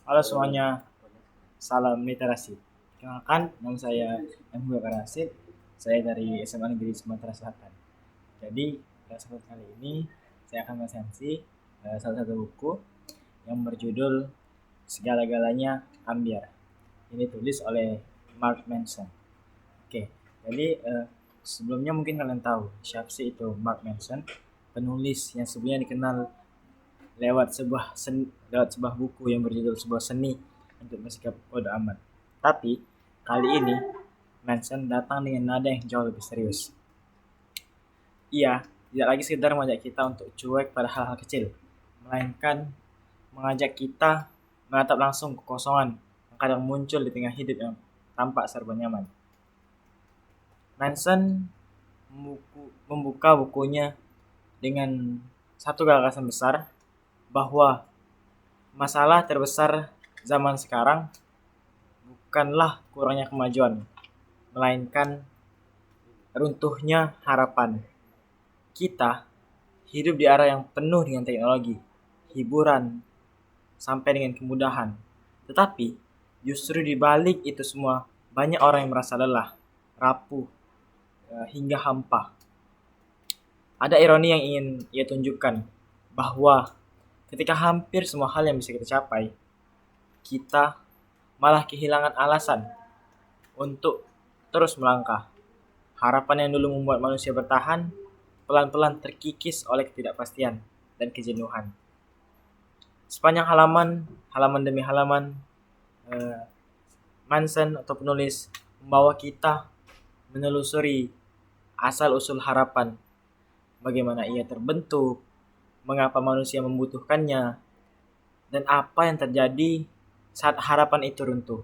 Halo semuanya, salam literasi. Kenalkan, nama saya Muhammad Karasid. Saya dari SMA Negeri Sumatera Selatan. Jadi, pada kesempatan kali ini saya akan meresensi salah satu buku yang berjudul Segala-galanya Ambiar. Ini ditulis oleh Mark Manson. Oke, jadi sebelumnya mungkin kalian tahu siapa sih itu Mark Manson, penulis yang sebelumnya dikenal lewat sebuah buku yang berjudul sebuah seni untuk bersikap bodoh amat. Tapi kali ini Manson datang dengan nada yang jauh lebih serius. Ia tidak lagi sekedar mengajak kita untuk cuek pada hal-hal kecil, melainkan mengajak kita menatap langsung kekosongan yang kadang muncul di tengah hidup yang tampak serba nyaman. Manson membuka bukunya dengan satu gagasan besar bahwa masalah terbesar zaman sekarang bukanlah kurangnya kemajuan, melainkan runtuhnya harapan. Kita hidup di era yang penuh dengan teknologi, hiburan, sampai dengan kemudahan. Tetapi justru di balik itu semua banyak orang yang merasa lelah, rapuh, hingga hampa. Ada ironi yang ingin ia tunjukkan bahwa ketika hampir semua hal yang bisa kita capai, kita malah kehilangan alasan untuk terus melangkah. Harapan yang dulu membuat manusia bertahan pelan-pelan terkikis oleh ketidakpastian dan kejenuhan. Sepanjang halaman demi halaman, eh, Manson atau penulis membawa kita menelusuri asal-usul harapan, bagaimana ia terbentuk, mengapa manusia membutuhkannya, dan apa yang terjadi saat harapan itu runtuh.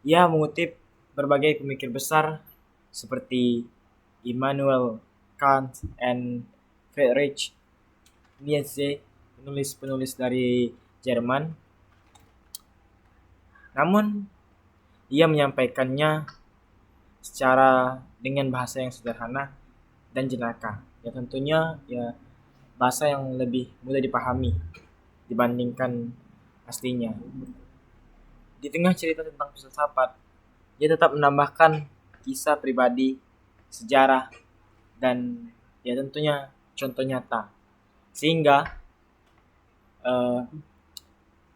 Ia mengutip berbagai pemikir besar seperti Immanuel Kant and Friedrich Nietzsche, penulis-penulis dari Jerman. Namun, ia menyampaikannya secara dengan bahasa yang sederhana dan jenaka. Ya tentunya ya bahasa yang lebih mudah dipahami dibandingkan aslinya. Di tengah cerita tentang filsafat, dia tetap menambahkan kisah pribadi, sejarah, dan ya tentunya contoh nyata. Sehingga eh,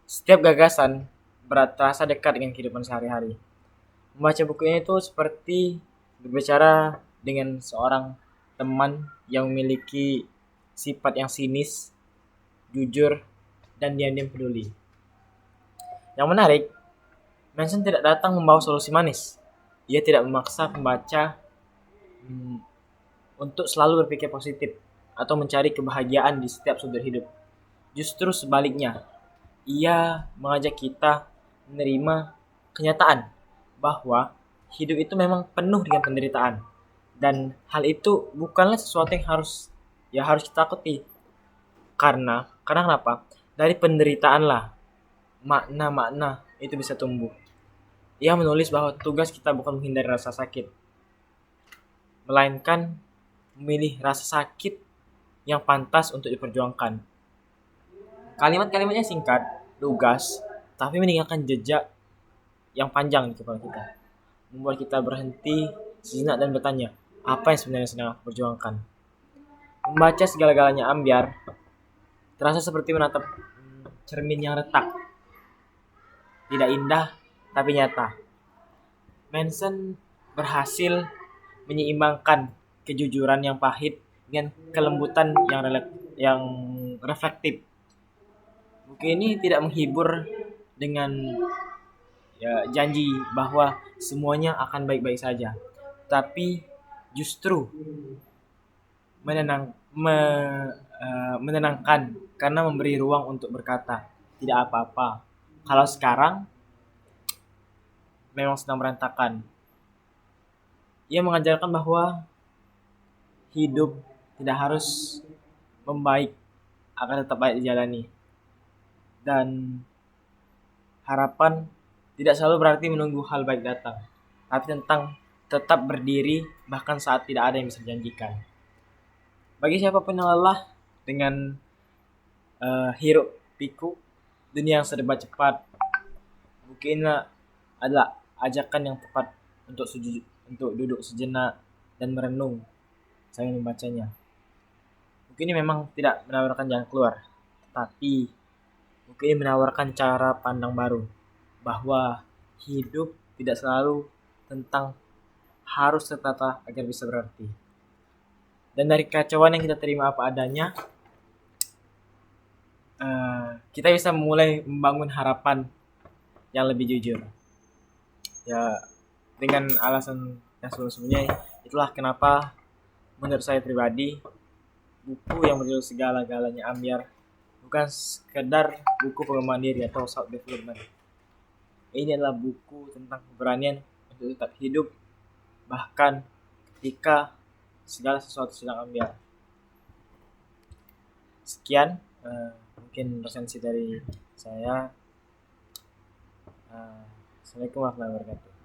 setiap gagasan terasa dekat dengan kehidupan sehari-hari. Membaca buku ini itu seperti berbicara dengan seorang teman yang memiliki sifat yang sinis, jujur, dan diam-diam peduli. Yang menarik, Manson tidak datang membawa solusi manis. Ia tidak memaksa pembaca untuk selalu berpikir positif atau mencari kebahagiaan di setiap sudut hidup. Justru sebaliknya, ia mengajak kita menerima kenyataan bahwa hidup itu memang penuh dengan penderitaan, dan hal itu bukanlah sesuatu yang harus kita takuti. Karena kenapa? Dari penderitaanlah makna-makna itu bisa tumbuh. Ia menulis bahwa tugas kita bukan menghindari rasa sakit, melainkan memilih rasa sakit yang pantas untuk diperjuangkan. Kalimat-kalimatnya singkat, lugas, tapi meninggalkan jejak yang panjang di kepala kita. Membuat kita berhenti sejenak dan bertanya, apa yang sebenarnya sedang aku perjuangkan? Membaca segala-galanya ambiar, terasa seperti menatap cermin yang retak. Tidak indah, tapi nyata. Manson berhasil menyeimbangkan kejujuran yang pahit dengan kelembutan yang reflektif. Buku ini tidak menghibur dengan ya, janji bahwa semuanya akan baik-baik saja, tapi justru menenangkan karena memberi ruang untuk berkata tidak apa-apa. Kalau sekarang memang sedang berantakan. Ia mengajarkan bahwa hidup tidak harus membaik akan tetap baik dijalani, dan harapan tidak selalu berarti menunggu hal baik datang, tapi tentang tetap berdiri bahkan saat tidak ada yang bisa dijanjikan. Bagi siapapun yang lelah dengan hiruk pikuk dunia yang serba cepat, buku ini adalah ajakan yang tepat untuk duduk sejenak dan merenung sambil membacanya. Buku ini memang tidak menawarkan jalan keluar, tetapi buku ini menawarkan cara pandang baru bahwa hidup tidak selalu tentang harus tertata agar bisa berarti. Dan dari kekacauan yang kita terima apa adanya, kita bisa mulai membangun harapan yang lebih jujur. Ya, dengan alasan yang sebelumnya, itulah kenapa menurut saya pribadi buku yang berjudul Segala-galanya Ambyar bukan sekedar buku pengembangan diri atau self development. Ini adalah buku tentang keberanian untuk tetap hidup bahkan ketika segala sesuatu sedang ambyar. Sekian mungkin resensi dari saya. Assalamualaikum warahmatullahi wabarakatuh.